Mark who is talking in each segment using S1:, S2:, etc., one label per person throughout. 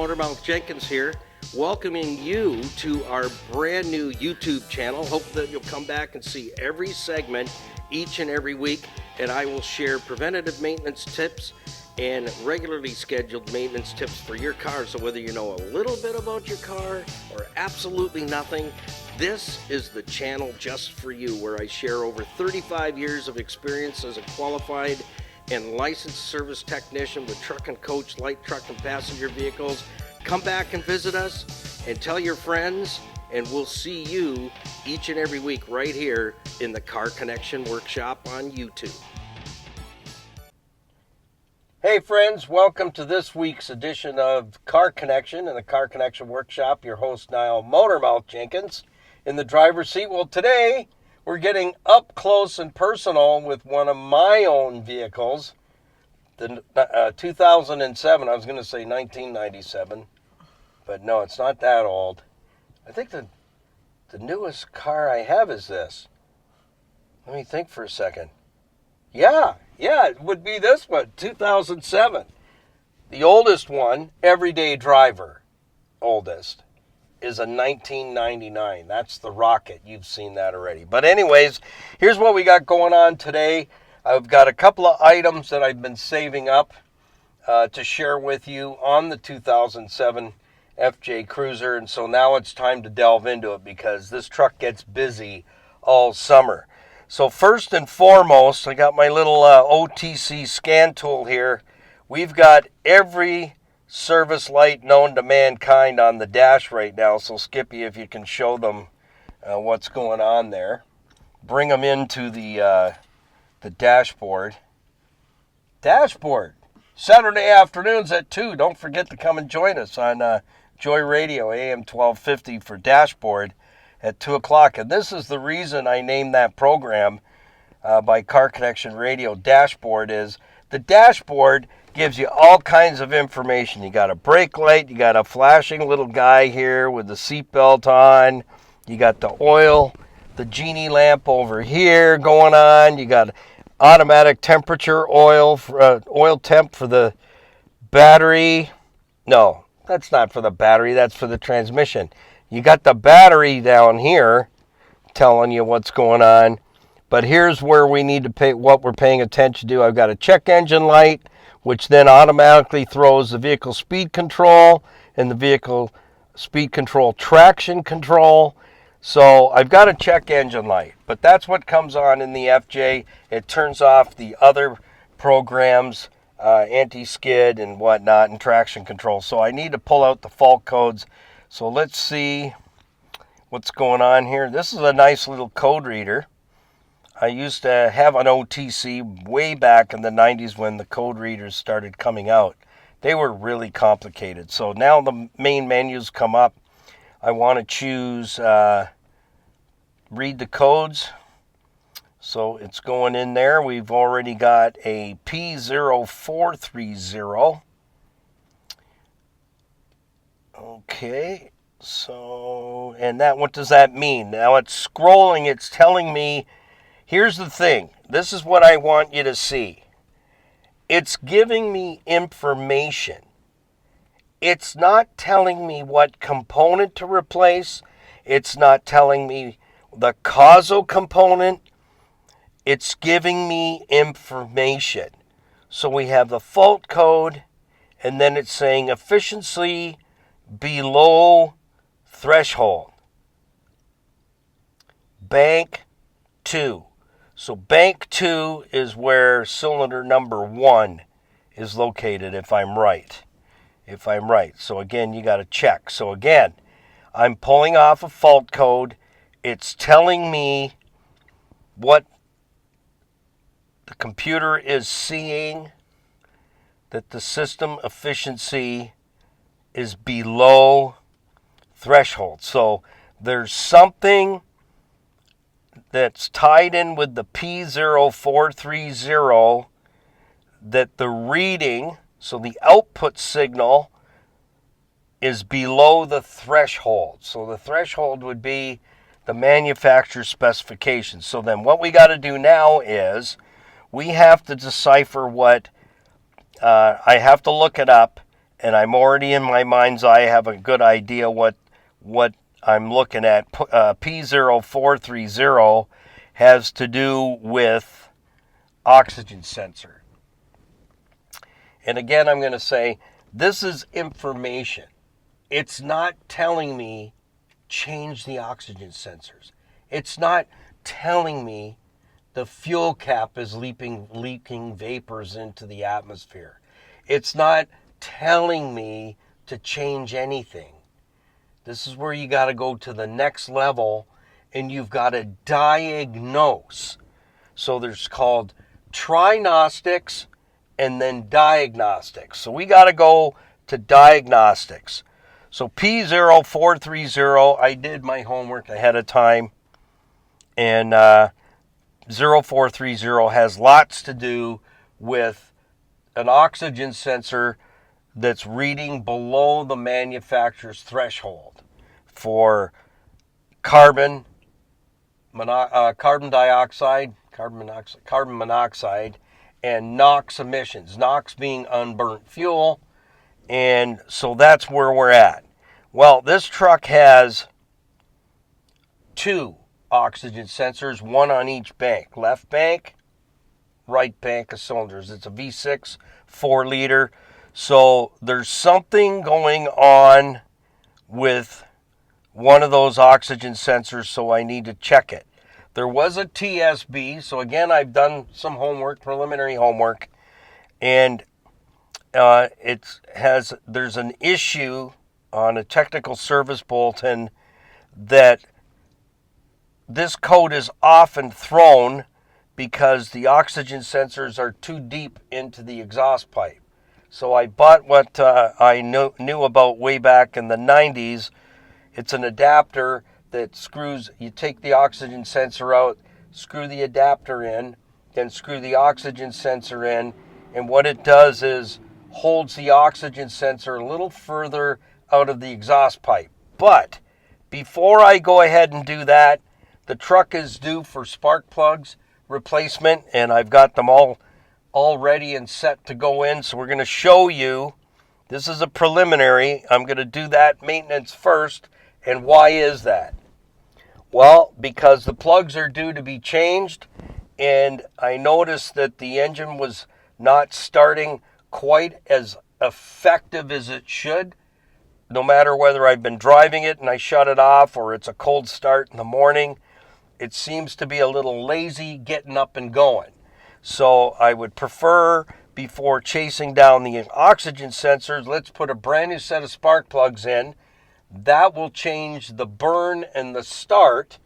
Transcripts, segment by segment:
S1: Motormouth Jenkins here, welcoming you to our brand new YouTube channel. Hope that you'll come back and see every segment each and every week, and I will share preventative maintenance tips and regularly scheduled maintenance tips for your car. So whether you know a little bit about your car or absolutely nothing, this is the channel just for you, where I share over 35 years of experience as a qualified and licensed service technician with truck and coach, light truck and passenger vehicles. Come back and visit us and tell your friends, and we'll see you each and every week right here in the Car Connection Workshop on YouTube. Hey friends, welcome to this week's edition of Car Connection and the Car Connection Workshop. Your host, Niall Motormouth Jenkins, in the driver's seat. Well, today we're getting up close and personal with one of my own vehicles, the 2007, I was going to say 1997, but no, it's not that old. I think the newest car I have is this. Let me think for a second. Yeah, it would be this one, 2007. The oldest one, everyday driver, oldest, is a 1999. That's the Rocket. You've seen that already. But anyways, here's what we got going on today. I've got a couple of items that I've been saving up to share with you on the 2007 FJ Cruiser. And so now it's time to delve into it, because this truck gets busy all summer. So first and foremost, I got my little OTC scan tool here. We've got every service light known to mankind on the dash right now. So Skippy, if you can show them what's going on there. Bring them into the dashboard. Saturday afternoons at 2. Don't forget to come and join us on Joy Radio, AM 1250 for Dashboard at 2 o'clock. And this is the reason I named that program by Car Connection Radio, Dashboard, is the dashboard gives you all kinds of information. You got a brake light, you got a flashing little guy here with the seatbelt on, you got the oil, the genie lamp over here going on, you got automatic temperature oil temp for the battery. No, that's not for the battery, that's for the transmission. You got the battery down here telling you what's going on. But here's where we need to pay what we're paying attention to. I've got a check engine light, which then automatically throws the vehicle speed control and the vehicle speed control traction control. So I've got a check engine light, but that's what comes on in the FJ. It turns off the other programs, anti-skid and whatnot, and traction control. So I need to pull out the fault codes. So let's see what's going on here. This is a nice little code reader. I used to have an OTC way back in the 90s when the code readers started coming out. They were really complicated. So now the main menus come up. I want to choose read the codes. So it's going in there. We've already got a P0430. Okay, so, and that, what does that mean? Now it's scrolling, it's telling me, here's the thing, this is what I want you to see. It's giving me information. It's not telling me what component to replace. It's not telling me the causal component. It's giving me information. So we have the fault code, and then it's saying efficiency below threshold. Bank 2. So bank 2 is where cylinder number 1 is located, if I'm right. So again, you got to check. So again, I'm pulling off a fault code. It's telling me what the computer is seeing, that the system efficiency is below threshold. So there's something that's tied in with the P0430 that the reading, so the output signal, is below the threshold. So the threshold would be the manufacturer specification. So then what we got to do now is we have to decipher what, I have to look it up, and I'm already in my mind's eye have a good idea what I'm looking at. P0430 has to do with oxygen sensor. And again, I'm going to say this is information. It's not telling me change the oxygen sensors. It's not telling me the fuel cap is leaking vapors into the atmosphere. It's not telling me to change anything. This is where you got to go to the next level and you've got to diagnose. So there's called trignostics and then diagnostics. So we got to go to diagnostics. So P0430, I did my homework ahead of time. And 0430 has lots to do with an oxygen sensor that's reading below the manufacturer's threshold for carbon monoxide, and NOx emissions. NOx being unburnt fuel, and so that's where we're at. Well, this truck has 2 oxygen sensors, one on each bank. Left bank, right bank of cylinders. It's a V6, 4-liter. So there's something going on with one of those oxygen sensors, so I need to check it. There was a TSB, so again, I've done some homework, preliminary homework, and there's an issue on a technical service bulletin that this code is often thrown because the oxygen sensors are too deep into the exhaust pipe. So I bought what I knew about way back in the 90s. It's an adapter that screws, you take the oxygen sensor out, screw the adapter in, then screw the oxygen sensor in, and what it does is holds the oxygen sensor a little further out of the exhaust pipe. But before I go ahead and do that, the truck is due for spark plugs replacement, and I've got them all ready and set to go in. So we're going to show you, this is a preliminary, I'm going to do that maintenance first. And why is that? Well, because the plugs are due to be changed, and I noticed that the engine was not starting quite as effective as it should, no matter whether I've been driving it and I shut it off or it's a cold start in the morning. It seems to be a little lazy getting up and going. So I would prefer, before chasing down the oxygen sensors, let's put a brand new set of spark plugs in. That will change the burn and the start,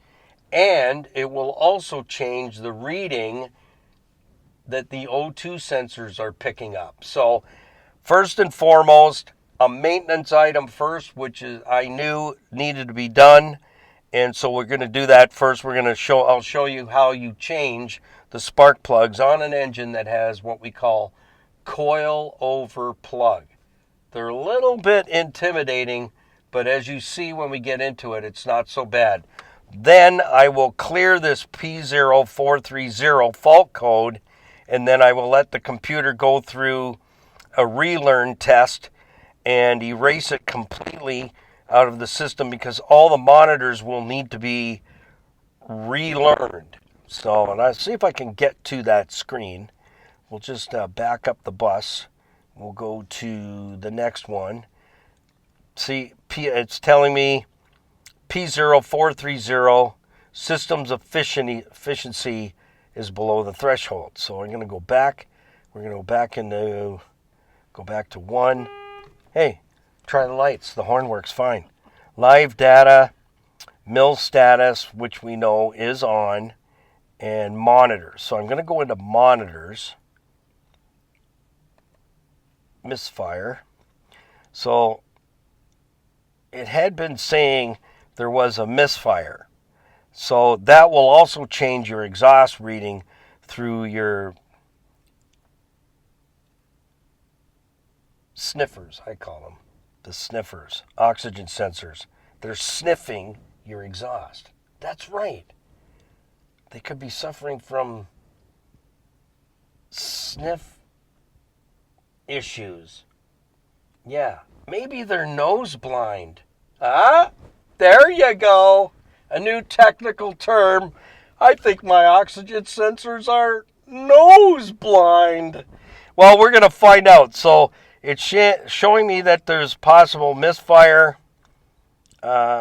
S1: and it will also change the reading that the O2 sensors are picking up. So first and foremost, a maintenance item first, which is I knew needed to be done. And so we're going to do that first. I'll show you how you change the spark plugs on an engine that has what we call coil-over plug. They're a little bit intimidating, but as you see when we get into it, it's not so bad. Then I will clear this P0430 fault code, and then I will let the computer go through a relearn test and erase it completely out of the system, because all the monitors will need to be relearned. So, and I see if I can get to that screen. We'll just back up the bus. We'll go to the next one. See, it's telling me P0430 systems efficiency is below the threshold. So we're going to go back. We're going to go back to 1. Hey, try the lights. The horn works fine. Live data, mill status, which we know is on, and monitors. So I'm going to go into monitors. Misfire. So it had been saying there was a misfire. So that will also change your exhaust reading through your sniffers, I call them. The sniffers, oxygen sensors. They're sniffing your exhaust. That's right. They could be suffering from sniff issues. Yeah, maybe they're nose blind. Ah, there you go. A new technical term. I think my oxygen sensors are nose blind. Well, we're going to find out. So it's showing me that there's possible misfire,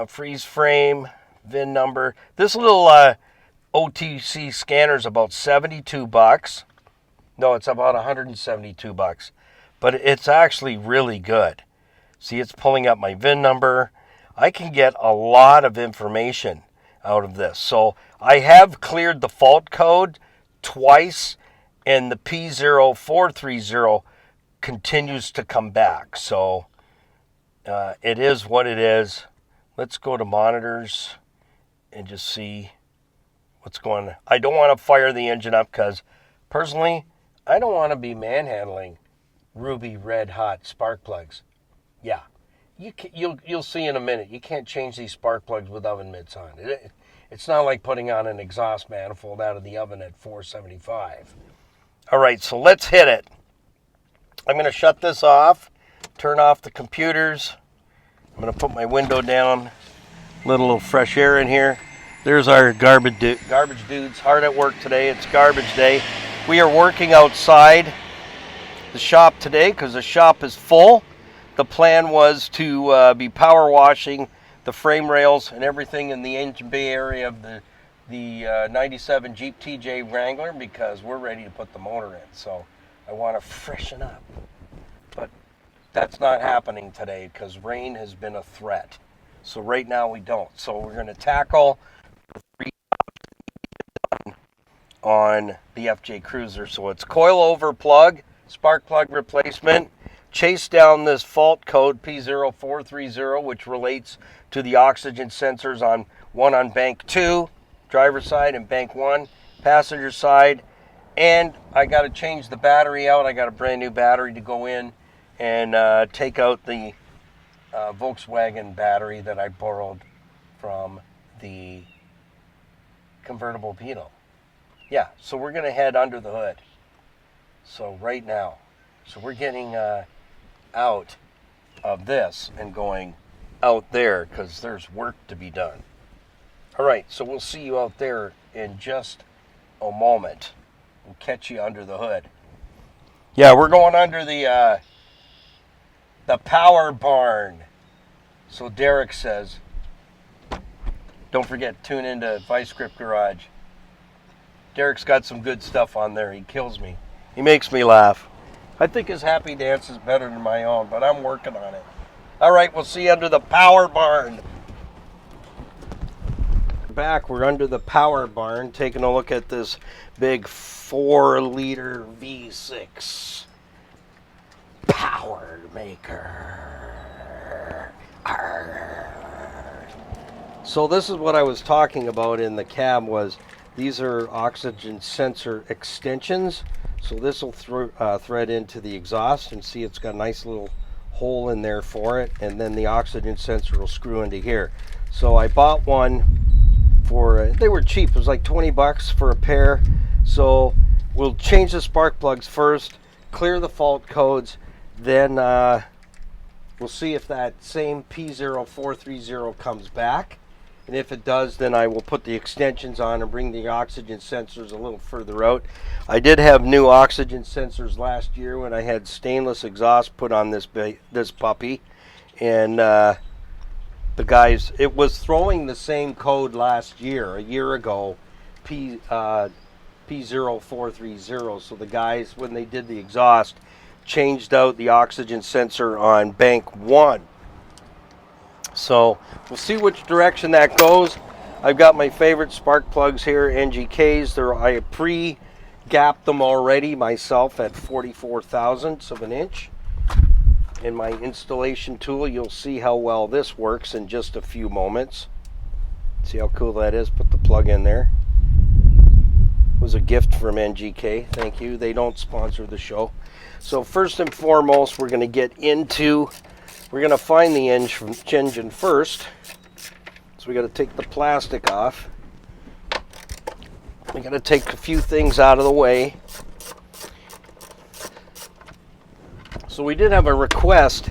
S1: freeze frame, VIN number. This little OTC scanner is about $72. No, it's about $172. But it's actually really good. See, it's pulling up my VIN number. I can get a lot of information out of this. So I have cleared the fault code twice, and the P0430 continues to come back. So it is what it is. Let's go to monitors and just see what's going on. I don't want to fire the engine up because, personally, I don't want to be manhandling ruby red hot spark plugs. Yeah, you'll see in a minute. You can't change these spark plugs with oven mitts on. It's not like putting on an exhaust manifold out of the oven at 475. All right, so let's hit it. I'm going to shut this off, turn off the computers. I'm going to put my window down, let a little fresh air in here. There's our garbage dudes hard at work today. It's garbage day. We are working outside the shop today because the shop is full. The plan was to be power washing the frame rails and everything in the engine bay area of the 97 Jeep TJ Wrangler because we're ready to put the motor in. So I want to freshen up. But that's not happening today because rain has been a threat. So right now we don't. So we're going to tackle the 3 on the FJ Cruiser. So it's coilover plug, spark plug replacement, chase down this fault code P0430, which relates to the oxygen sensors on bank 2, driver's side, and bank 1, passenger side. And I got to change the battery out. I got a brand new battery to go in and take out the Volkswagen battery that I borrowed from the convertible Beetle. Yeah, so we're going to head under the hood. So right now. So we're getting out of this and going out there because there's work to be done. All right, so we'll see you out there in just a moment. We'll catch you under the hood. Yeah, we're going under the power barn. So Derek says, don't forget, tune into Vice Grip Garage. Derek's got some good stuff on there. He kills me. He makes me laugh. I think his happy dance is better than my own, but I'm working on it. All right, we'll see you under the power barn. Back, we're under the power barn, taking a look at this big 4-liter V6 power maker. Arr. So this is what I was talking about in the cab was these are oxygen sensor extensions. So this will thread into the exhaust and see it's got a nice little hole in there for it, and then the oxygen sensor will screw into here. So I bought one for, they were cheap, it was like 20 bucks for a pair. So we'll change the spark plugs first, clear the fault codes, then we'll see if that same P0430 comes back. And if it does, then I will put the extensions on and bring the oxygen sensors a little further out. I did have new oxygen sensors last year when I had stainless exhaust put on this puppy. And the guys, it was throwing the same code last year, a year ago, P0430. So the guys, when they did the exhaust, changed out the oxygen sensor on bank 1. So we'll see which direction that goes. I've got my favorite spark plugs here, NGKs. I pre-gapped them already myself at 44 thousandths of an inch. In my installation tool, you'll see how well this works in just a few moments. See how cool that is? Put the plug in there. It was a gift from NGK. Thank you. They don't sponsor the show. So first and foremost, we're going to find the engine first. So we got to take the plastic off. We got to take a few things out of the way. So we did have a request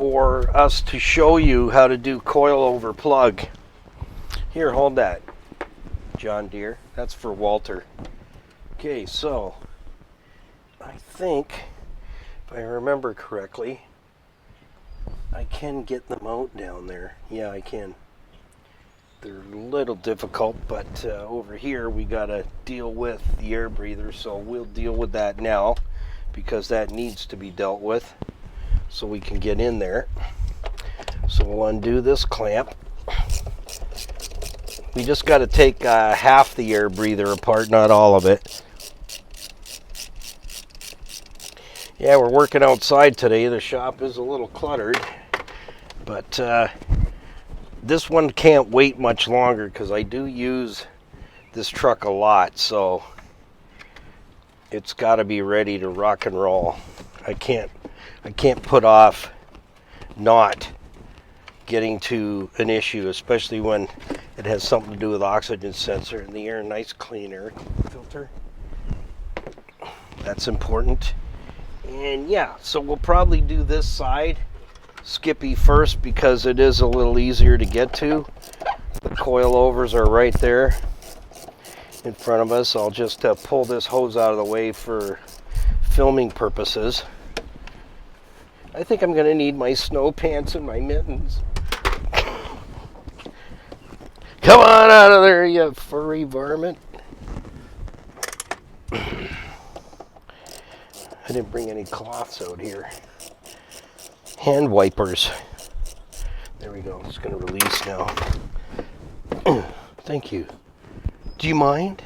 S1: for us to show you how to do coilover plug. Here, hold that, John Deere. That's for Walter. Okay, so I think, if I remember correctly, I can get them out down there. Yeah, I can. They're a little difficult, but over here we got to deal with the air breather, so we'll deal with that now because that needs to be dealt with so we can get in there. So we'll undo this clamp. We just got to take half the air breather apart, not all of it. Yeah, we're working outside today. The shop is a little cluttered, but this one can't wait much longer because I do use this truck a lot, so it's got to be ready to rock and roll. I can't put off not getting to an issue, especially when it has something to do with oxygen sensor and the air. Nice clean air filter. That's important. And yeah, so we'll probably do this side Skippy first because it is a little easier to get to. The coilovers are right there in front of us. I'll just pull this hose out of the way for filming purposes. I think I'm going to need my snow pants and my mittens. Come on out of there, you furry varmint. I didn't bring any cloths out here. Hand wipers. There we go. It's going to release now. Thank you. Do you mind?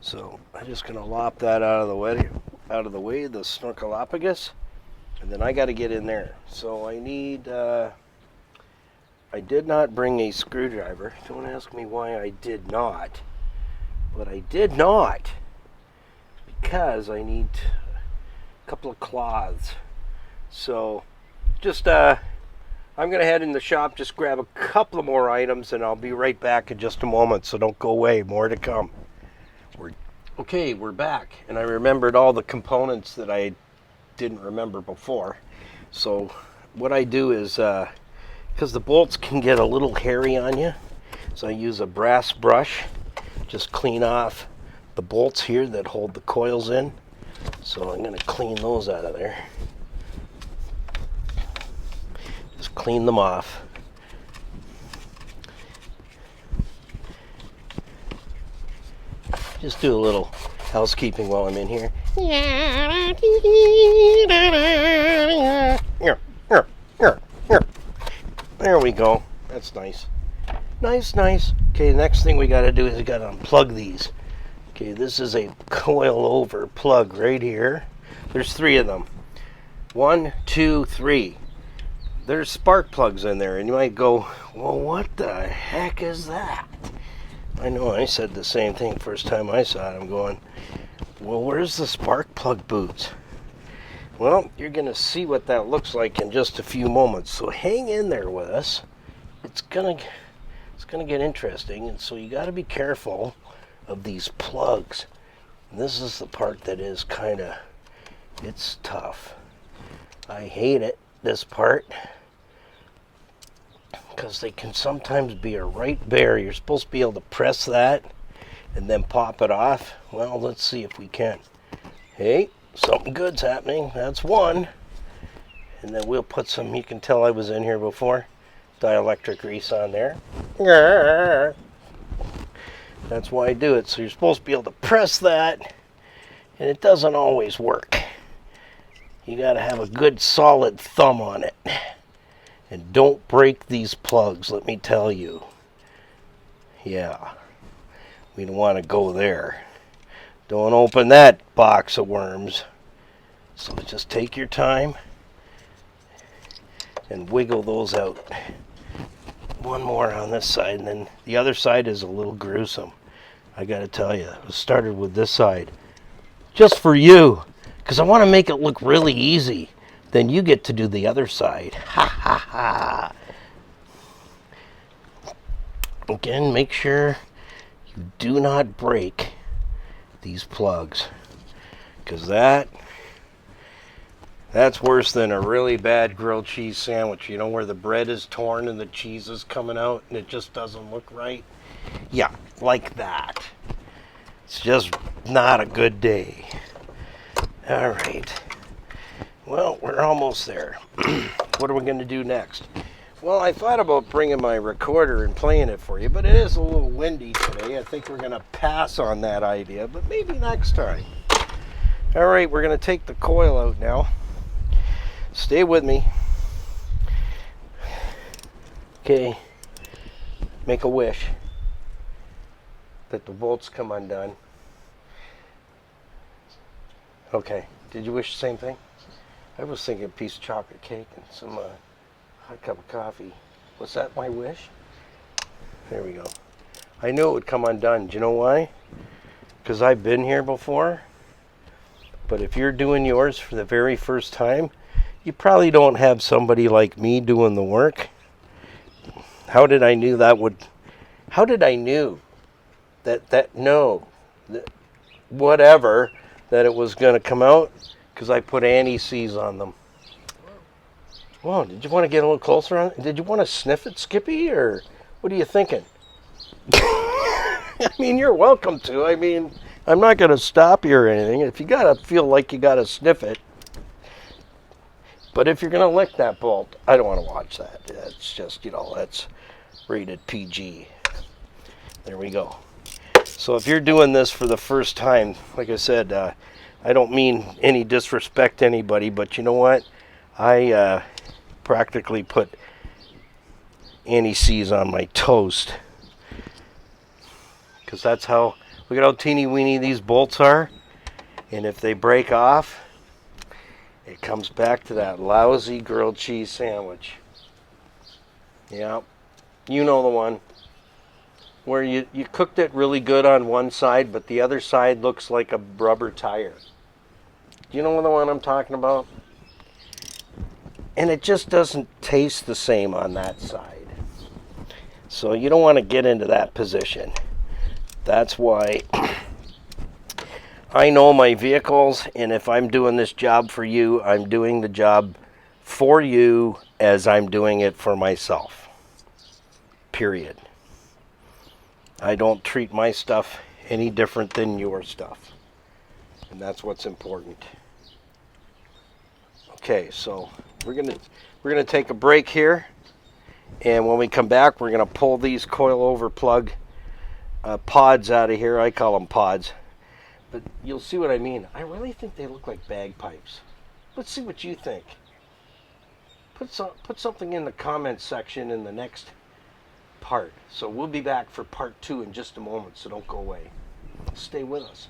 S1: So I'm just going to lop that out of the way, the snorkelopagus, and then I got to get in there. So I need. I did not bring a screwdriver. Don't ask me why I did not, but I did not because I need a couple of cloths. So. Just, I'm going to head in the shop, just grab a couple of more items, and I'll be right back in just a moment, so don't go away. More to come. Okay, we're back, and I remembered all the components that I didn't remember before. So what I do is, because the bolts can get a little hairy on you, so I use a brass brush, just clean off the bolts here that hold the coils in. So I'm going to clean those out of there. Just clean them off. Just do a little housekeeping while I'm in here. There we go. That's nice. Nice. Okay, the next thing we got to do is we got to unplug these. Okay, this is a coilover plug right here. There's 3 of them. 1, 2, 3. There's spark plugs in there, and you might go, well, what the heck is that? I know I said the same thing first time I saw it. I'm going, well, where's the spark plug boots? Well, you're going to see what that looks like in just a few moments, so hang in there with us. It's gonna get interesting, and so you got to be careful of these plugs. And this is the part that is kind of, it's tough. I hate it, this part, because they can sometimes be a right bear. You're supposed to be able to press that and then pop it off. Well, let's see if we can. Hey, something good's happening. That's one. And then we'll put some, you can tell I was in here before, dielectric grease on there. That's why I do it. So you're supposed to be able to press that, and it doesn't always work. You got to have a good solid thumb on it. And don't break these plugs, let me tell you. Yeah, we don't want to go there. Don't open that box of worms. So just take your time and wiggle those out. One more on this side, and then the other side is a little gruesome. I got to tell you, I started with this side just for you, because I want to make it look really easy. Then you get to do the other side. Ha ha ha. Again, make sure you do not break these plugs, because that That's worse than a really bad grilled cheese sandwich, you know, where the bread is torn and the cheese is coming out and it just doesn't look right. Yeah, like that. It's just not a good day. All right. Well, we're almost there. What are we going to do next? Well, I thought about bringing my recorder and playing it for you, but it is a little windy today. I think we're going to pass on that idea, but maybe next time. All right, we're going to take the coil out now. Stay with me. Okay. Make a wish that the bolts come undone. Okay. Did you wish the same thing? I was thinking a piece of chocolate cake and some hot cup of coffee. Was that my wish? There we go. I knew it would come undone. Do you know why? Because I've been here before. But if you're doing yours for the very first time, you probably don't have somebody like me doing the work. How did I knew that would? How did I knew that whatever that it was going to come out? Because I put anti-seize on them. Whoa! Did you want to get a little closer on it? Did you want to sniff it, Skippy, or what are you thinking? I mean, you're welcome to. I mean, I'm not going to stop you or anything. If you gotta feel like you gotta sniff it. But if you're going to lick that bolt, I don't want to watch that. It's just, you know, that's rated PG. There we go. So if you're doing this for the first time, like I said, I don't mean any disrespect to anybody, but you know what? I practically put anti-seize on my toast. Because that's how, look at how teeny weeny these bolts are. And if they break off, it comes back to that lousy grilled cheese sandwich. Yeah, you know the one. Where you cooked it really good on one side, but the other side looks like a rubber tire. Do you know the one I'm talking about? And it just doesn't taste the same on that side. So you don't want to get into that position. That's why I know my vehicles, and if I'm doing this job for you, I'm doing the job for you as I'm doing it for myself. Period. I don't treat my stuff any different than your stuff. And that's what's important. Okay, so we're gonna take a break here, and when we come back, we're gonna pull these coilover plug pods out of here. I call them pods. But you'll see what I mean. I really think they look like bagpipes. Let's see what you think. Put something in the comments section in the next part. So we'll be back for part 2 in just a moment, so don't go away. Stay with us.